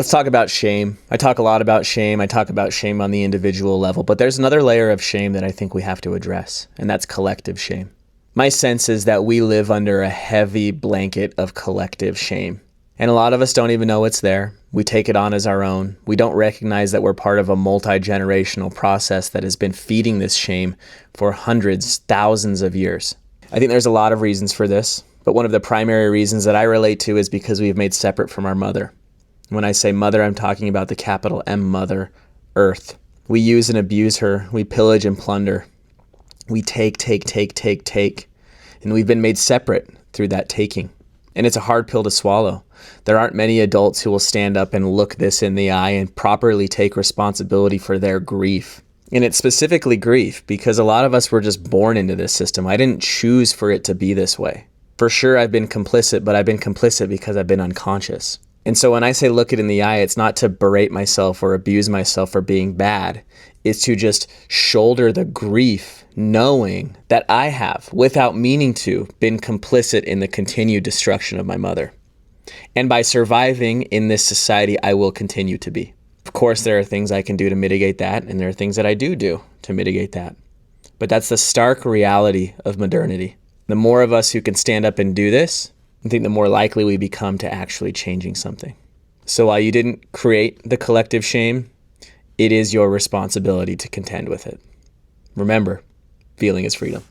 Let's talk about shame. I talk a lot about shame. I talk about shame on the individual level, but there's another layer of shame that I think we have to address, and that's collective shame. My sense is that we live under a heavy blanket of collective shame. And a lot of us don't even know it's there. We take it on as our own. We don't recognize that we're part of a multi-generational process that has been feeding this shame for hundreds, thousands of years. I think there's a lot of reasons for this, but one of the primary reasons that I relate to is because we've made separate from our mother. When I say mother, I'm talking about the capital M mother, Earth. We use and abuse her. We pillage and plunder. We take. And we've been made separate through that taking. And it's a hard pill to swallow. There aren't many adults who will stand up and look this in the eye and properly take responsibility for their grief. And it's specifically grief because a lot of us were just born into this system. I didn't choose for it to be this way. For sure, I've been complicit, but I've been complicit because I've been unconscious. And so when I say look it in the eye, it's not to berate myself or abuse myself for being bad. It's to just shoulder the grief, knowing that I have, without meaning to, been complicit in the continued destruction of my mother. And by surviving in this society, I will continue to be. Of course, there are things I can do to mitigate that, and there are things that I do to mitigate that. But that's the stark reality of modernity. The more of us who can stand up and do this, I think the more likely we become to actually changing something. So while you didn't create the collective shame, it is your responsibility to contend with it. Remember, feeling is freedom.